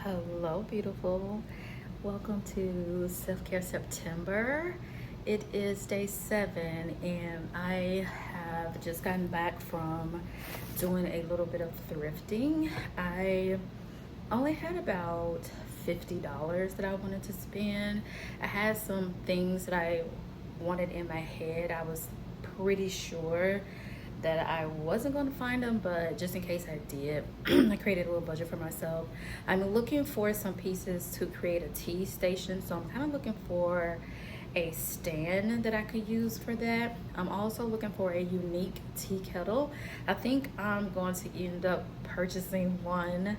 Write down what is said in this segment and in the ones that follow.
Hello, beautiful. Welcome to Self-Care September. It is day 7, and I have just gotten back from doing a little bit of thrifting. I only had about $50 that I wanted to spend. I had some things that I wanted in my head. I was pretty sure that I wasn't going to find them, but just in case I did, I created a little budget for myself. I'm looking for some pieces to create a tea station, so I'm kind of looking for a stand that I could use for that. I'm also looking for a unique tea kettle. I think I'm going to end up purchasing one.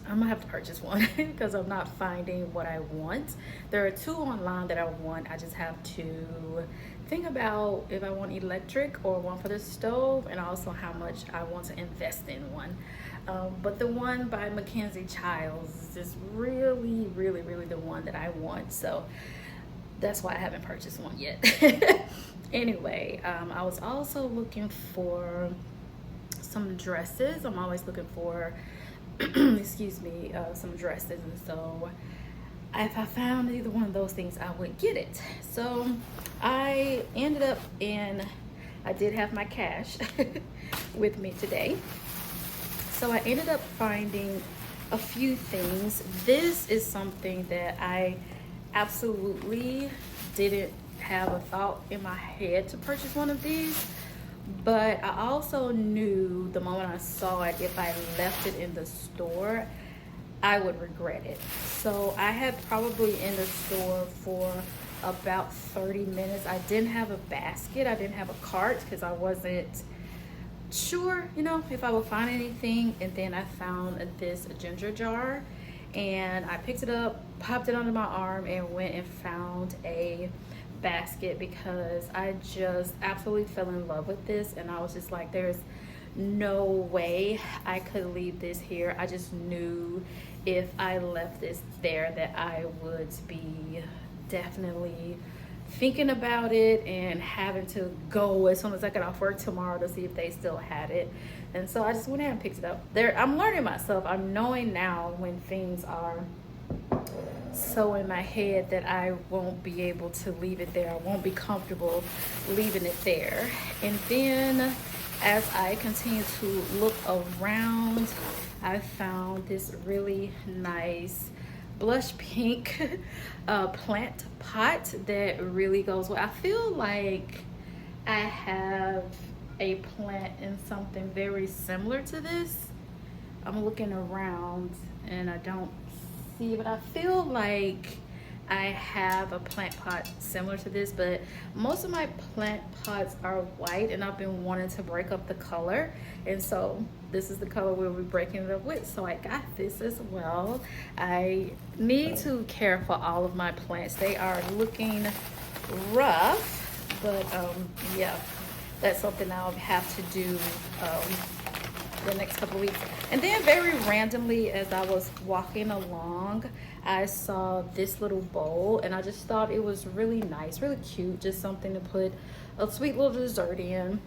I'm gonna have to purchase one because I'm not finding what I want. There are 2 online that I want. I just have to think about if I want electric or one for the stove, and also how much I want to invest in one. But the one by Mackenzie Childs is really, really, really the one that I want. So that's why I haven't purchased one yet. Anyway, I was also looking for some dresses. I'm always looking for excuse me, some dresses, and so if I found either one of those things, I would get it. So I ended up I did have my cash with me today, so I ended up finding a few things. This is something that I absolutely didn't have a thought in my head to purchase one of these, but I also knew the moment I saw it, if I left it in the store, I would regret it. So I had probably in the store for about 30 minutes. I didn't have a basket, I didn't have a cart because I wasn't sure, if I would find anything. And then I found this ginger jar, and I picked it up, popped it under my arm, and went and found a basket because I just absolutely fell in love with this, and I was just like, there's no way I could leave this here. I just knew if I left this there that I would be definitely thinking about it and having to go as soon as I get off work tomorrow to see if they still had it. And so I just went ahead and picked it up. I'm learning myself. I'm knowing now when things are so in my head that I won't be able to leave it there. I won't be comfortable leaving it there. And then as I continue to look around, I found this really nice blush pink plant pot that really goes well. I feel like I have a plant in something very similar to this. I'm looking around and I don't see, but I feel like I have a plant pot similar to this, but most of my plant pots are white, and I've been wanting to break up the color, and so this is the color we'll be breaking it up with. So I got this as well. I need to care for all of my plants. They are looking rough, but yeah, that's something I'll have to do the next couple of weeks. And then very randomly, as I was walking along, I saw this little bowl, and I just thought it was really nice, really cute, just something to put a sweet little dessert in.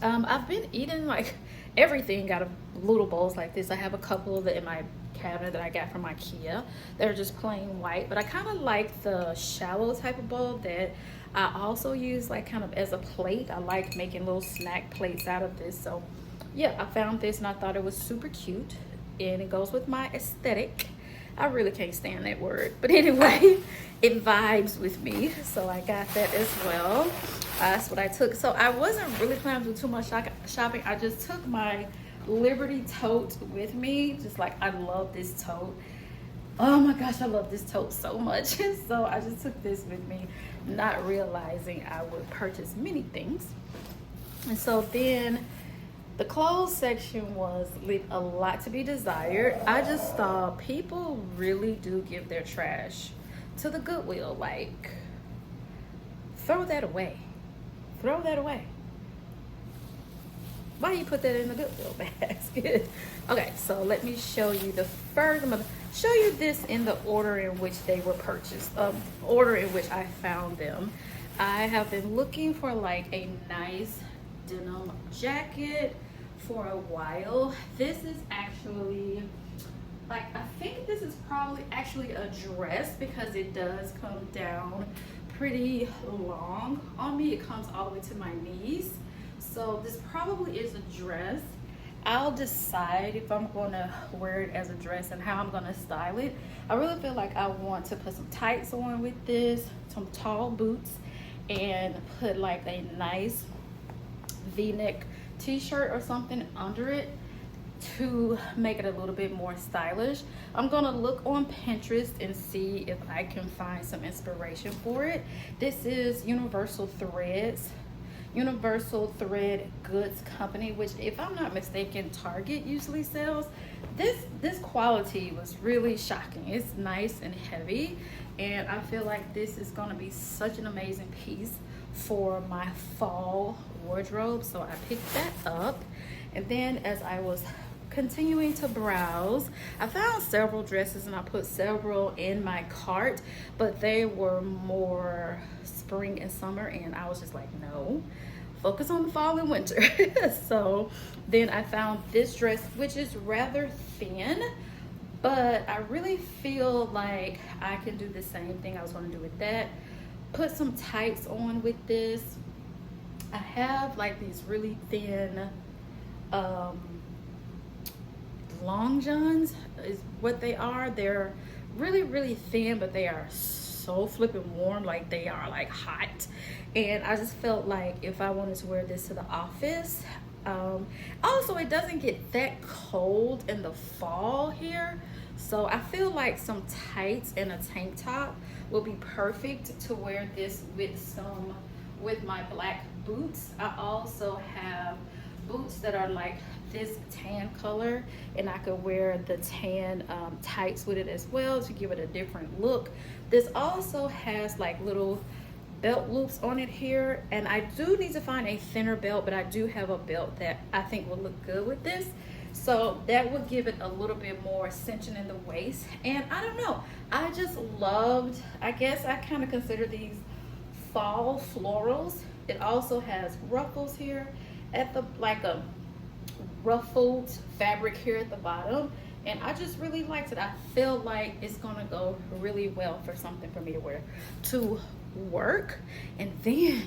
I've been eating like everything out of little bowls like this. I have a couple of it in my cabinet that I got from IKEA. They're just plain white, but I kind of like the shallow type of bowl that I also use like kind of as a plate. I like making little snack plates out of this. So yeah, I found this and I thought it was super cute, and it goes with my aesthetic. I really can't stand that word, but anyway, it vibes with me, so I got that as well. That's what I took. So I wasn't really planning to do too much shopping. I just took my Liberty tote with me. Just like, I love this tote. Oh my gosh, I love this tote so much. So I just took this with me, not realizing I would purchase many things. And so then the clothes section leave a lot to be desired. I just thought people really do give their trash to the Goodwill. Like, throw that away. Throw that away. Why do you put that in the Goodwill basket? Okay, so let me show you the first. I'm gonna show you this in the order in which they were purchased, order in which I found them. I have been looking for like a nice denim jacket for a while. This is actually, like, I think this is probably actually a dress because it does come down pretty long on me. It comes all the way to my knees. So this probably is a dress. I'll decide if I'm gonna wear it as a dress and how I'm gonna style it. I really feel like I want to put some tights on with this, some tall boots, and put like a nice V-neck t-shirt or something under it to make it a little bit more stylish. I'm gonna look on Pinterest and see if I can find some inspiration for it. This is Universal Thread Goods Company, which, if I'm not mistaken, Target usually sells. This quality was really shocking. It's nice and heavy, and I feel like this is gonna be such an amazing piece for my fall wardrobe. So I picked that up, and then as I was continuing to browse, I found several dresses and I put several in my cart, but they were more spring and summer, and I was just like, no, focus on the fall and winter. So then I found this dress, which is rather thin, but I really feel like I can do the same thing I was going to do with that. Put some tights on with this. I have like these really thin long johns is what they are. They're really thin, but they are so flipping warm, like they are like hot. And I just felt like if I wanted to wear this to the office, also it doesn't get that cold in the fall here, so I feel like some tights and a tank top will be perfect to wear this with my black boots. I also have boots that are like this tan color, and I could wear the tan tights with it as well to give it a different look. This also has like little belt loops on it here, and I do need to find a thinner belt, but I do have a belt that I think will look good with this, so that would give it a little bit more cinching in the waist. And I don't know, I just loved, I guess I kind of consider these fall florals. It also has ruffles here at the, like a ruffled fabric here at the bottom, and I just really liked it. I feel like it's gonna go really well for something for me to wear to work. And then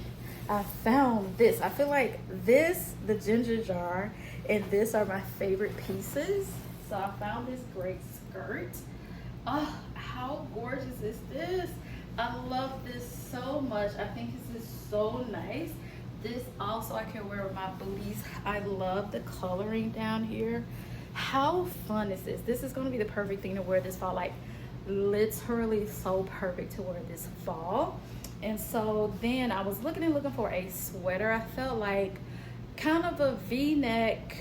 I found this. I feel like this, the ginger jar, and this are my favorite pieces. So I found this great skirt. Oh, how gorgeous is this? I love this so much. I think this is so nice. This also I can wear with my booties. I love the coloring down here. How fun is this? This is going to be the perfect thing to wear this fall, like literally so perfect to wear this fall. And so then I was looking for a sweater. I felt like kind of a V-neck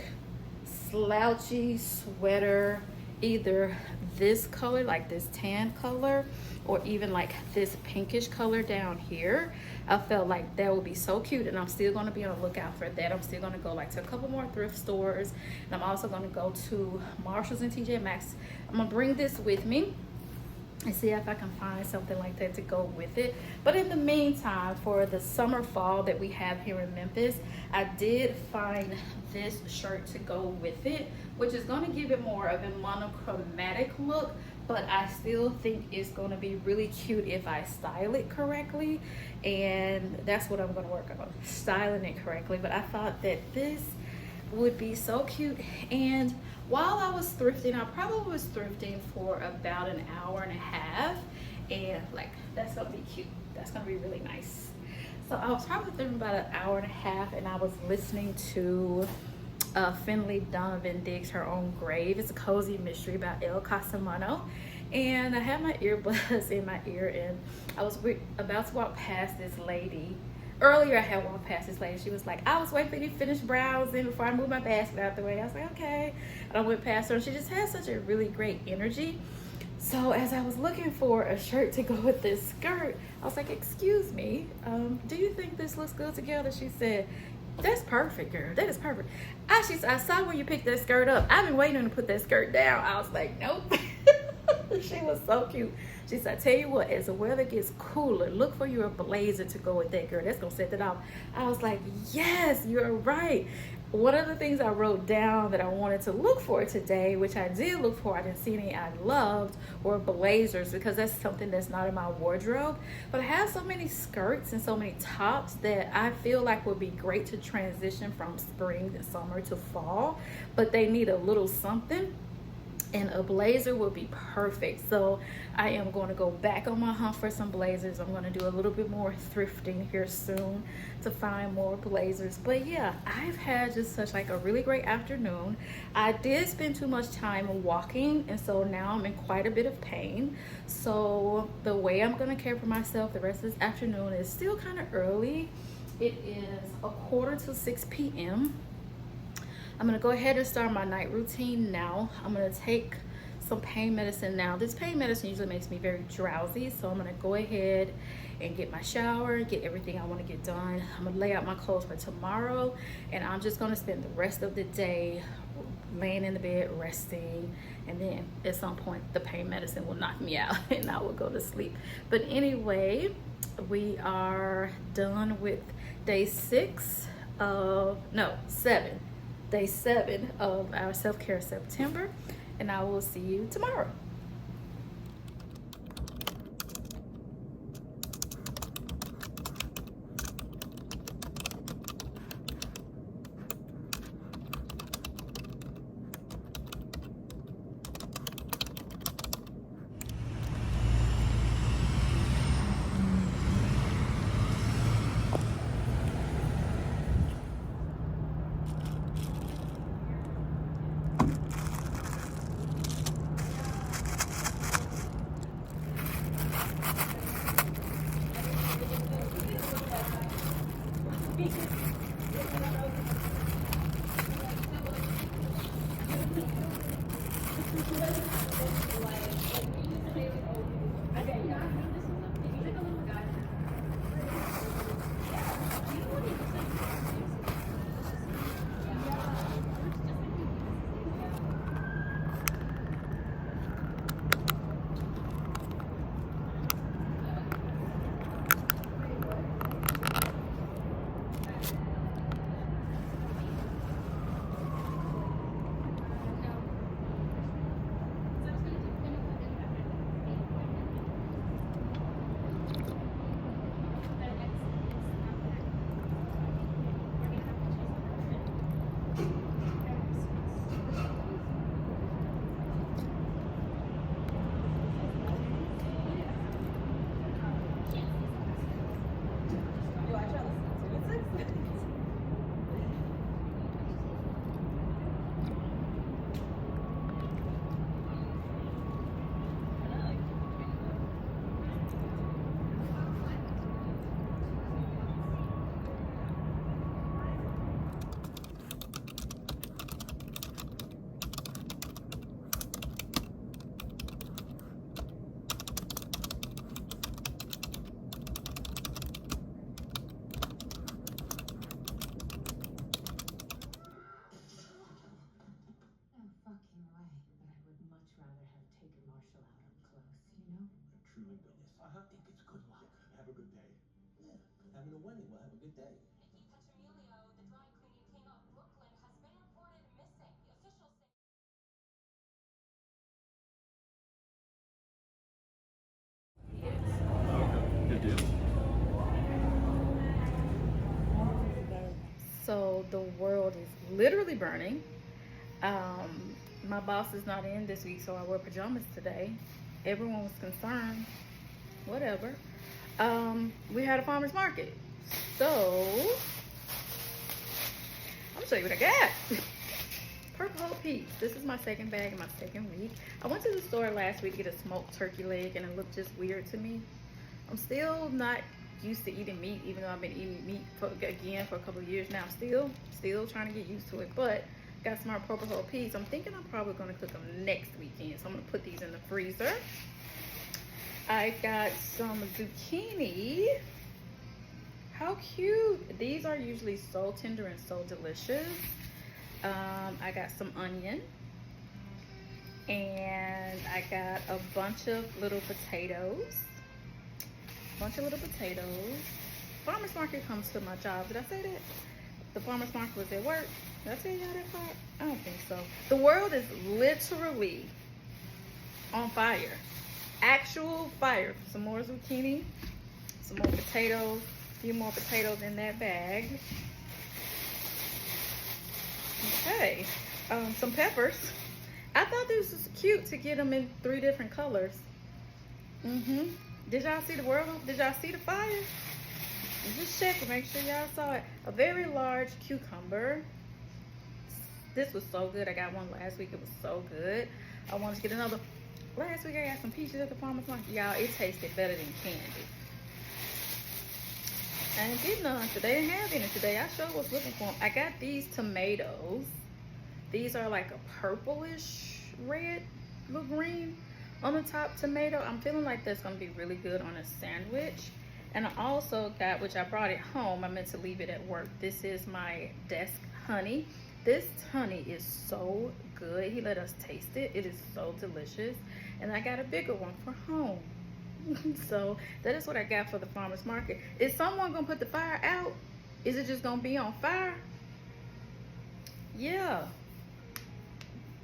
slouchy sweater, either this color, like this tan color, or even like this pinkish color down here. I felt like that would be so cute, and I'm still going to be on the lookout for that. I'm still going to go like to a couple more thrift stores, and I'm also going to go to Marshalls and TJ Maxx. I'm going to bring this with me and see if I can find something like that to go with it. But in the meantime, for the summer fall that we have here in Memphis, I did find this shirt to go with it, which is going to give it more of a monochromatic look, but I still think it's going to be really cute if I style it correctly, and that's what I'm going to work on, styling it correctly. But I thought that this would be so cute. And while I was thrifting, I probably was thrifting for about an hour and a half, and like that's gonna be cute, that's gonna be really nice. So I was probably thrifting about an hour and a half, and I was listening to Finley Donovan Digs Her Own Grave. It's a cozy mystery about El Casamano, and I had my earbuds in my ear, and I was about to walk past this lady. Earlier I had walked past this lady. She was like, I was waiting for you to finish browsing before I moved my basket out the way. I was like, okay. And I went past her, and she just had such a really great energy. So as I was looking for a shirt to go with this skirt, I was like, excuse me, do you think this looks good together? She said, that's perfect, girl. That is perfect. I saw when you picked that skirt up. I've been waiting to put that skirt down. I was like, nope. She was so cute. She said, I tell you what, as the weather gets cooler, look for your blazer to go with that, girl. That's gonna set it off. I was like, yes, you're right. one of the things I wrote down that I wanted to look for today, which I did look for, I didn't see any I loved, were blazers, because that's something that's not in my wardrobe. But I have so many skirts and so many tops that I feel like would be great to transition from spring to summer to fall, but they need a little something, and a blazer would be perfect. So I am going to go back on my hunt for some blazers. I'm going to do a little bit more thrifting here soon to find more blazers. But yeah, I've had just such like a really great afternoon. I did spend too much time walking, and so now I'm in quite a bit of pain. So the way I'm going to care for myself the rest of this afternoon is still kind of early. It is 5:45 p.m. I'm gonna go ahead and start my night routine now. I'm gonna take some pain medicine now. This pain medicine usually makes me very drowsy, so I'm gonna go ahead and get my shower, get everything I wanna get done. I'm gonna lay out my clothes for tomorrow, and I'm just gonna spend the rest of the day laying in the bed, resting, and then at some point the pain medicine will knock me out and I will go to sleep. But anyway, we are done with day 7 day 7 of our self-care September, and I will see you tomorrow. Good deal. So the world is literally burning. My boss is not in this week, so I wore pajamas today. Everyone was concerned. Whatever. We had a farmer's market. So I'm gonna show you what I got. Purple whole peas. This is my second bag in my second week. I went to the store last week to get a smoked turkey leg, and it looked just weird to me. I'm still not used to eating meat, even though I've been eating meat for a couple of years now. Still trying to get used to it, but got some more purple whole peas. I'm thinking I'm probably gonna cook them next weekend, so I'm gonna put these in the freezer. I got some zucchini. How cute. These are usually so tender and so delicious. I got some onion, and I got a bunch of little potatoes. Farmer's market comes to my job. Did I say that? the farmer's market was at work. Did I tell y'all that part? I don't think so. The world is literally on fire. Actual fire. Some more zucchini, some more potatoes, a few more potatoes in that bag. Okay, some peppers. I thought this was cute to get them in 3 different colors. Did y'all see the world? Did y'all see the fire? Just check to make sure y'all saw it. A very large cucumber. This was so good. I got one last week. It was so good. I wanted to get another. Last week I got some peaches at the farmer's market. Y'all, it tasted better than candy. I didn't get none today. They didn't have any today. I sure was looking for them. I got these tomatoes. These are like a purplish red, little green on the top tomato. I'm feeling like that's gonna be really good on a sandwich. And I also got, which I brought it home, I meant to leave it at work. This is my desk honey. This honey is so good. He let us taste it. It is so delicious. And I got a bigger one for home. So that is what I got for the farmer's market. Is someone gonna put the fire out? Is it just gonna be on fire? Yeah.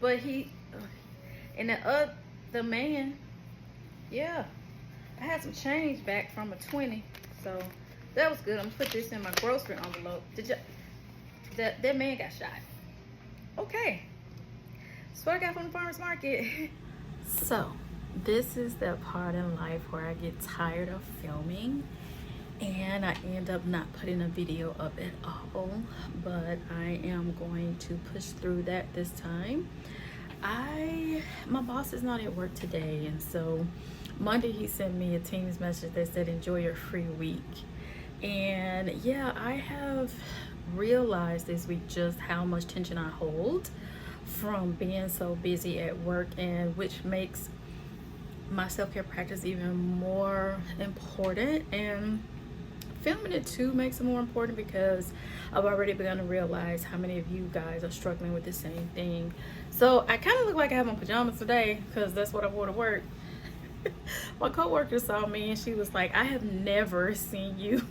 But he, and the man, yeah. I had some change back from a 20, so that was good. I'm gonna put this in my grocery envelope. Did you? That man got shot. Okay, that's what I got from the farmer's market. So this is the part in life where I get tired of filming and I end up not putting a video up at all, but I am going to push through that this time. My boss is not at work today, and so Monday he sent me a Teams message that said enjoy your free week. And yeah, I have realized this week just how much tension I hold from being so busy at work, and which makes my self-care practice even more important, and filming it too makes it more important because I've already begun to realize how many of you guys are struggling with the same thing. So I kind of look like I have my pajamas today because that's what I wore to work. My coworker saw me and she was like, I have never seen you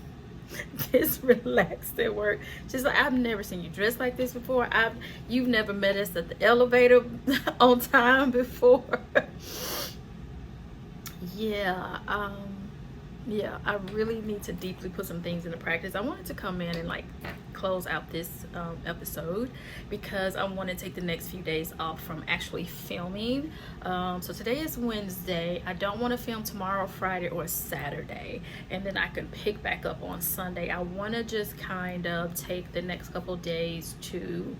this relaxed at work. She's like, I've never seen you dressed like this before. You've never met us at the elevator on time before. Yeah, I really need to deeply put some things into practice. I wanted to come in and like close out this episode because I want to take the next few days off from actually filming. So today is Wednesday. I don't want to film tomorrow, Friday, or Saturday, and then I can pick back up on Sunday. I want to just kind of take the next couple days to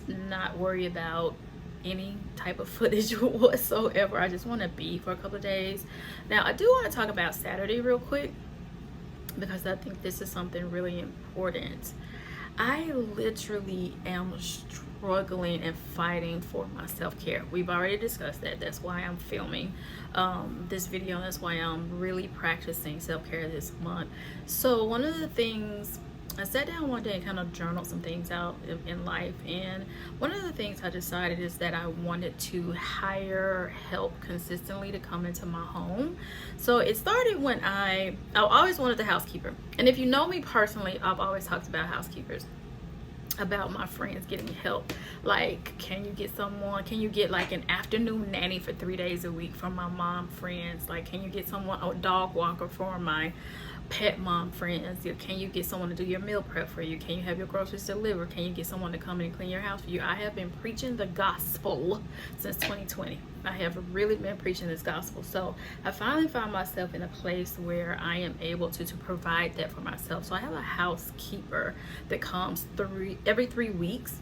not worry about any type of footage whatsoever. I just want to be for a couple of days. Now I do want to talk about Saturday real quick because I think this is something really important. I literally am struggling and fighting for my self-care. We've already discussed that. That's why I'm filming this video. That's why I'm really practicing self-care this month. So one of the things, I sat down one day and kind of journaled some things out in life, and one of the things I decided is that I wanted to hire help consistently to come into my home. So it started when I always wanted a housekeeper, and if you know me personally, I've always talked about housekeepers, about my friends getting help. Like, can you get like an afternoon nanny for 3 days a week from my mom friends? Like, can you get someone, a dog walker for my pet mom friends? Can you get someone to do your meal prep for you? Can you have your groceries delivered? Can you get someone to come in and clean your house for you? I have been preaching the gospel since 2020. I have really been preaching this gospel. So I finally found myself in a place where I am able to provide that for myself. So I have a housekeeper that comes every 3 weeks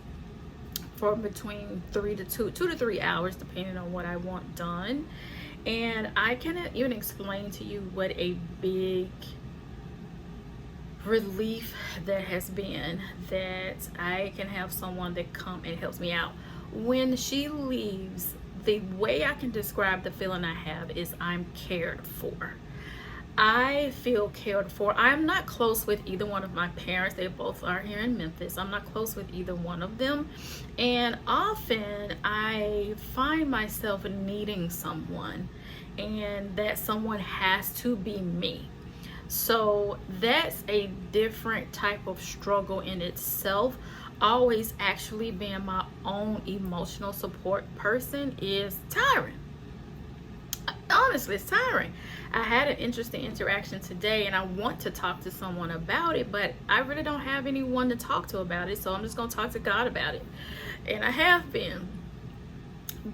for between 2 to 3 hours, depending on what I want done. And I cannot even explain to you what a big relief that has been that I can have someone that come and helps me out. When she leaves, the way I can describe the feeling I have is I'm cared for. I feel cared for. I'm not close with either one of my parents. They both are here in Memphis. I'm not close with either one of them. And often I find myself needing someone, and that someone has to be me. So that's a different type of struggle in itself. Always actually being my own emotional support person is tiring. Honestly, it's tiring. I had an interesting interaction today and I want to talk to someone about it, but I really don't have anyone to talk to about it, so I'm just going to talk to God about it. And I have been.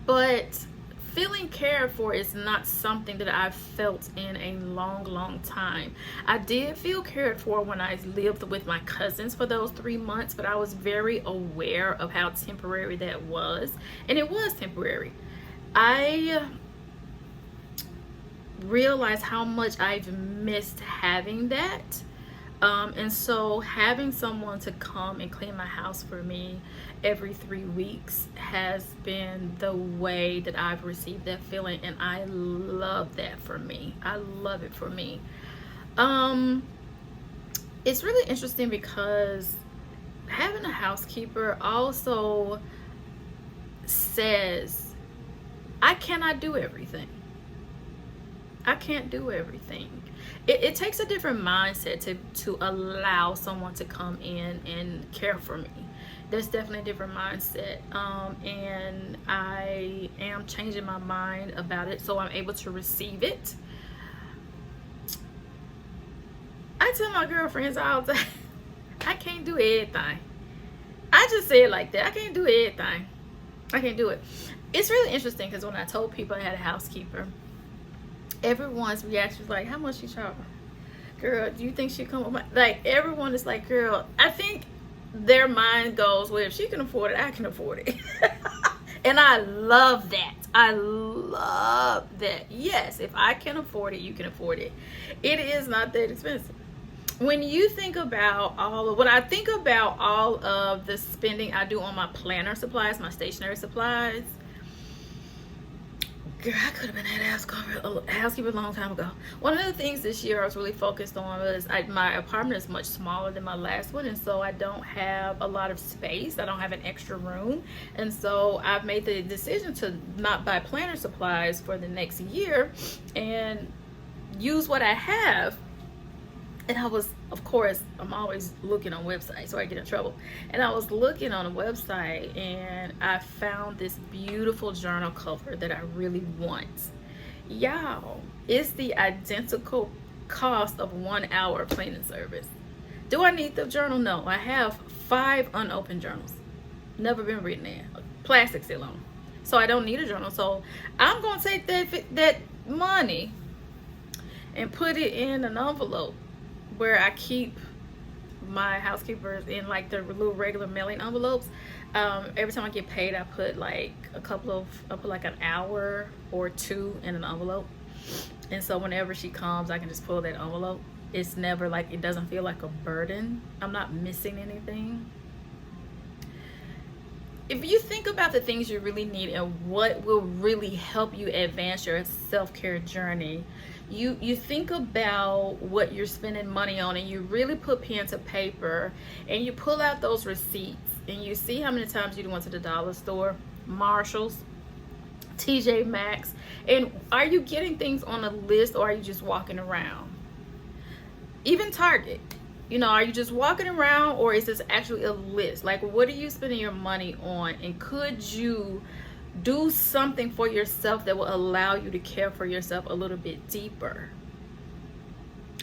But feeling cared for is not something that I've felt in a long time. I did feel cared for when I lived with my cousins for those 3 months, but I was very aware of how temporary that was, and it was temporary. I realized how much I've missed having that. And so having someone to come and clean my house for me every 3 weeks has been the way that I've received that feeling, and I love that for me. I love it for me. It's really interesting because having a housekeeper also says I cannot do everything. I can't do everything. It takes a different mindset to allow someone to come in and care for me. There's definitely a different mindset. And I am changing my mind about it so I'm able to receive it. I tell my girlfriends all the time, I can't do everything. I just say it like that. I can't do everything. I can't do it. It's really interesting because when I told people I had a housekeeper, everyone's reaction was like, how much she charge? Girl, do you think she come with my, like, everyone is like, girl, I think their mind goes, well, if she can afford it, I can afford it. And I love that. I love that. Yes, if I can afford it, you can afford it. It is not that expensive. When you think about when I think about all of the spending I do on my planner supplies, my stationery supplies, girl, I could have been a housekeeper a long time ago. One of the things this year I was really focused on was my apartment is much smaller than my last one, and so I don't have a lot of space. I don't have an extra room, and so I've made the decision to not buy planner supplies for the next year and use what I have. And I was, of course, I'm always looking on websites so I get in trouble. And I was looking on a website and I found this beautiful journal cover that I really want. Y'all, it's the identical cost of 1 hour cleaning service. Do I need the journal? No. I have 5 unopened journals. Never been written in. Plastic still on. So I don't need a journal. So I'm going to take that money and put it in an envelope where I keep my housekeepers in, like, the little regular mailing envelopes. Every time I get paid, I put like an hour or 2 in an envelope, and so whenever she comes, I can just pull that envelope. It's never like, it doesn't feel like a burden. I'm not missing anything. If you think about the things you really need and what will really help you advance your self-care journey, you think about what you're spending money on, and you really put pen to paper and you pull out those receipts and you see how many times you went to the dollar store, Marshall's, TJ Maxx, and are you getting things on a list, or are you just walking around? Even Target, you know, are you just walking around, or is this actually a list? Like, what are you spending your money on, and could you do something for yourself that will allow you to care for yourself a little bit deeper?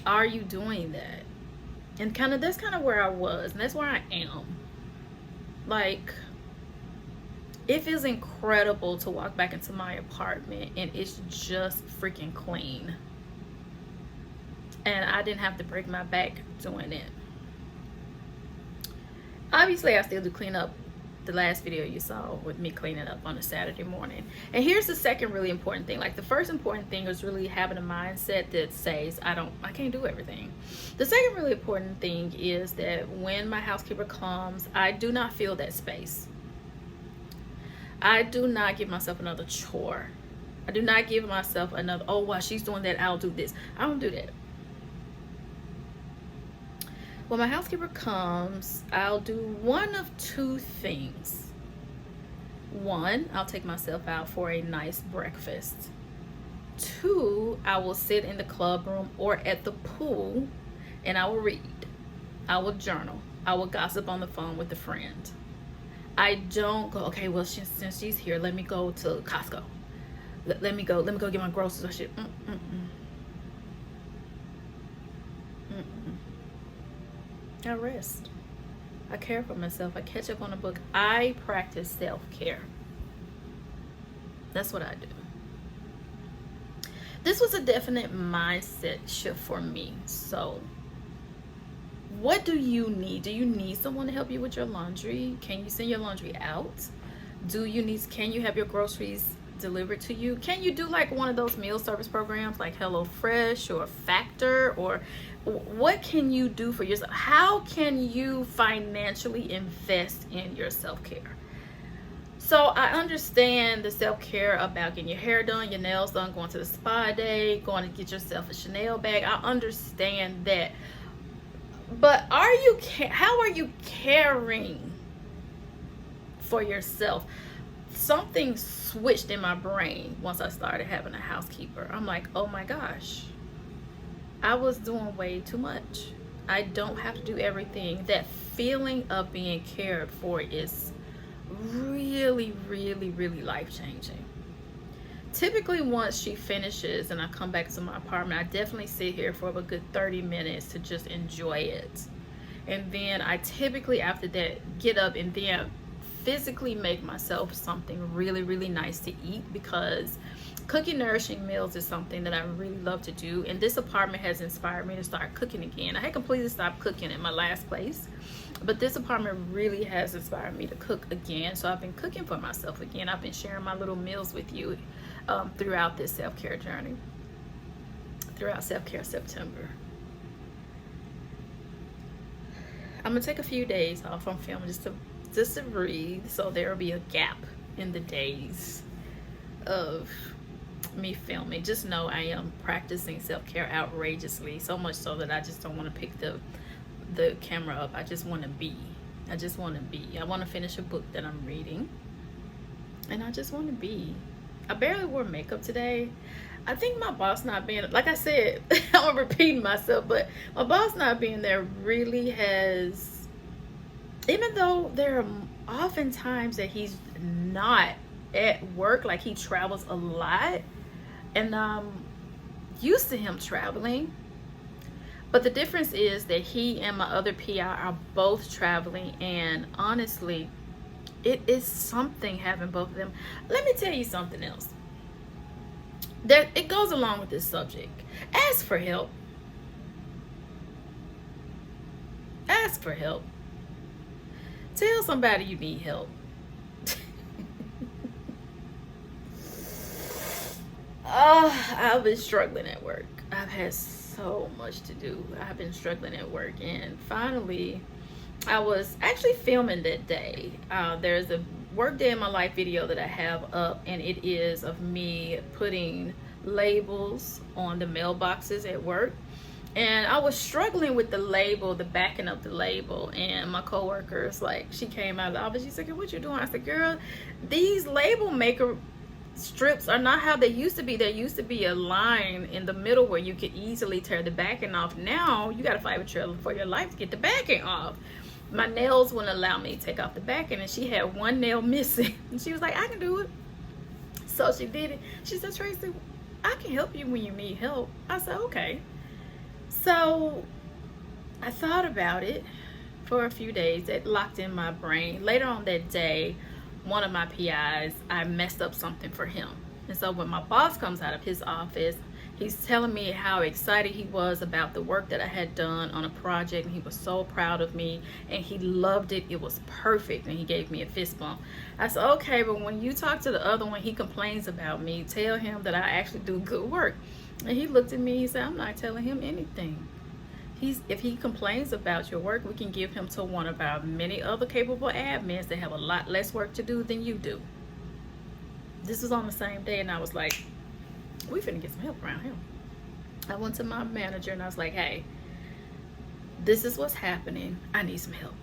Are you doing that? And that's kind of where I was, and that's where I am. Like, it feels incredible to walk back into my apartment and it's just freaking clean, and I didn't have to break my back doing it. Obviously, I still do clean up. The last video you saw with me cleaning up on a Saturday morning. And here's the second really important thing. Like, the first important thing is really having a mindset that says I can't do everything. The second really important thing is that when my housekeeper comes, I do not fill that space. I do not give myself another chore. I do not give myself another, oh, while she's doing that, I'll do this. I don't do that. When my housekeeper comes, I'll do one of 2 things. One, I'll take myself out for a nice breakfast. 2, I will sit in the club room or at the pool and I will read. I will journal. I will gossip on the phone with a friend. I don't go, okay, well, since she's here, let me go to Costco. Let me go get my groceries or shit. I rest. I care for myself. I catch up on a book. I practice self-care. That's what I do. This was a definite mindset shift for me. So, what do you need? Do you need someone to help you with your laundry? Can you send your laundry out? Can you have your groceries delivered to you? Can you do like one of those meal service programs like HelloFresh or Factor? Or what can you do for yourself? How can you financially invest in your self-care? So I understand the self-care about getting your hair done, your nails done, going to the spa day, going to get yourself a Chanel bag. I understand that. But how are you caring for yourself? Something switched in my brain once I started having a housekeeper. I'm like, oh my gosh, I was doing way too much. I don't have to do everything. That feeling of being cared for is really, really, really life-changing. Typically, once she finishes and I come back to my apartment, I definitely sit here for a good 30 minutes to just enjoy it. And then I typically, after that, get up and then physically make myself something really, really nice to eat, because cooking nourishing meals is something that I really love to do. And this apartment has inspired me to start cooking again. I had completely stopped cooking at my last place, but this apartment really has inspired me to cook again. So I've been cooking for myself again. I've been sharing my little meals with you throughout this self-care journey, throughout Self-Care September. I'm gonna take a few days off from filming just to breathe, so there will be a gap in the days of me filming. Just know I am practicing self-care outrageously, so much so that I just don't want to pick the camera up. I just want to be. I want to finish a book that I'm reading, and I just want to be. I barely wore makeup today. I think my boss not being, like I said, I'm repeating myself, but my boss not being there really has, even though there are often times that he's not at work, like he travels a lot, and I'm used to him traveling, but the difference is that he and my other PI are both traveling, and honestly, it is something having both of them. Let me tell you something else that it goes along with this subject. Ask for help. Ask for help. Tell somebody you need help. I've been struggling at work. I've had so much to do. I've been struggling at work, and finally I was actually filming that day. There's a work day in my life video that I have up, and it is of me putting labels on the mailboxes at work. And I was struggling with the label, the backing of the label, and my coworkers, like, she came out of the office, she said, "What you doing?" I said, "Girl, these label maker strips are not how they used to be. There used to be a line in the middle where you could easily tear the backing off. Now you got to fight for your life to get the backing off." My nails wouldn't allow me to take off the backing, and she had one nail missing. And she was like, "I can do it." So she did it. She said, "Tracy, I can help you when you need help." I said, "Okay." So I thought about it for a few days. It locked in my brain. Later on that day, one of my PIs, I messed up something for him. And so when my boss comes out of his office, he's telling me how excited he was about the work that I had done on a project, and he was so proud of me, and he loved it. It was perfect, and he gave me a fist bump. I said, "Okay, but when you talk to the other one, he complains about me. Tell him that I actually do good work." And he looked at me, he said, "I'm not telling him anything. If he complains about your work, we can give him to one of our many other capable admins that have a lot less work to do than you do." This was on the same day, and I was like, we finna get some help around him. I went to my manager and I was like, "Hey, this is what's happening. I need some help."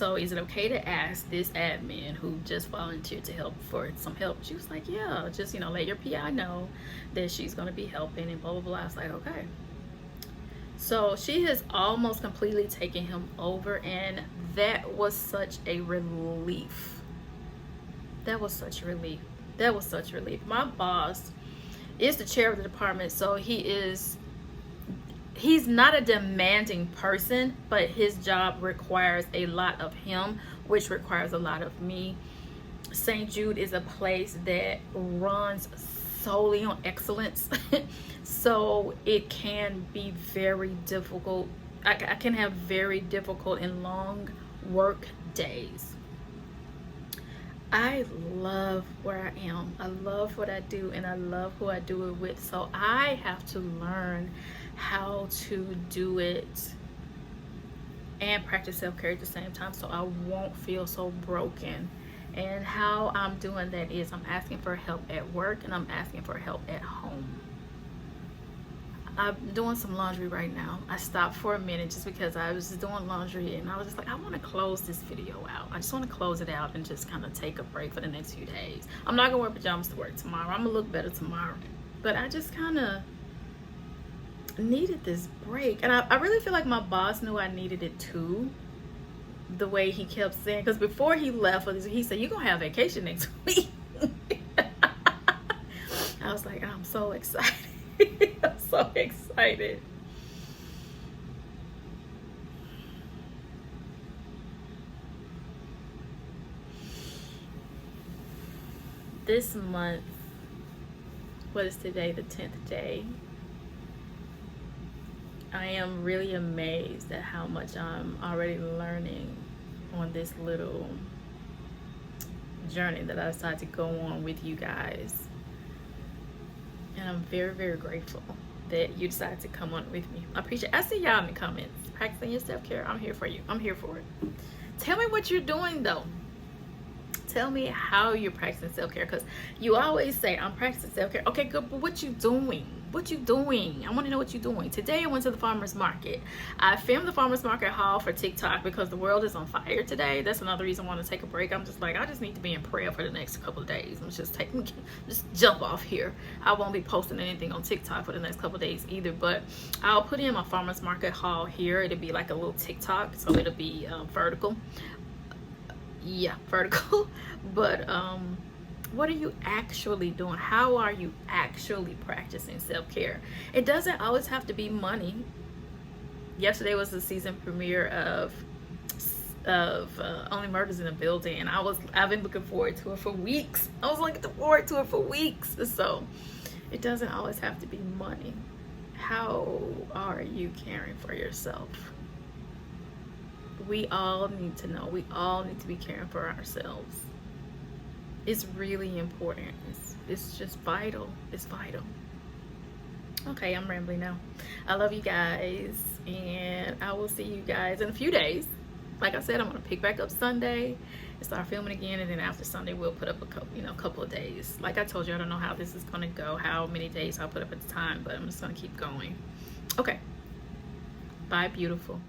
So is it okay to ask this admin who just volunteered to help for some help? She was like, yeah, just, let your PI know that she's going to be helping and blah, blah, blah. I was like, okay. So she has almost completely taken him over, and that was such a relief. That was such a relief. That was such a relief. My boss is the chair of the department, so he's not a demanding person, but his job requires a lot of him, which requires a lot of me. St. Jude is a place that runs solely on excellence. So it can be very difficult. I can have very difficult and long work days. I love where I am. I love what I do, and I love who I do it with. So I have to learn how to do it and practice self-care at the same time, so I won't feel so broken. And how I'm doing that is I'm asking for help at work, and I'm asking for help at home. I'm doing some laundry right now. I stopped for a minute just because I was just doing laundry, and I was just like, I want to close this video out. I just want to close it out and just kind of take a break for the next few days. I'm not gonna wear pajamas to work tomorrow. I'm gonna look better tomorrow, but I just kind of needed this break. And I really feel like my boss knew I needed it too, the way he kept saying, because before he left, he said, you're gonna have vacation next week. I was like, I'm so excited. I'm so excited. This month, what is today, the 10th day? I am really amazed at how much I'm already learning on this little journey that I decided to go on with you guys. And I'm very, very grateful that you decided to come on with me. I appreciate it. I see y'all in the comments. Practicing your self-care. I'm here for you. I'm here for it. Tell me what you're doing though. Tell me how you're practicing self-care, because you always say, I'm practicing self-care. Okay, good, but what you doing? What you doing? I want to know what you're doing. Today I went to the farmer's market. I filmed the farmer's market haul for TikTok because the world is on fire today. That's another reason I want to take a break. I'm just like, I just need to be in prayer for the next couple of days. I'm just jump off here. I won't be posting anything on TikTok for the next couple of days either, but I'll put in my farmer's market haul here. It'll be like a little TikTok, so it'll be vertical. Yeah, vertical. But what are you actually doing? How are you actually practicing self-care? It doesn't always have to be money. Yesterday was the season premiere of Only Murders in the Building, and I've been looking forward to it for weeks. I was looking forward to it for weeks. So it doesn't always have to be money. How are you caring for yourself? We all need to know. We all need to be caring for ourselves. It's really important. It's just vital. It's vital. Okay, I'm rambling now. I love you guys, and I will see you guys in a few days. Like I said, I'm gonna pick back up Sunday and start filming again, and then after Sunday we'll put up a couple of days. Like I told you, I don't know how this is gonna go, how many days I'll put up at the time, but I'm just gonna keep going. Okay, bye, beautiful.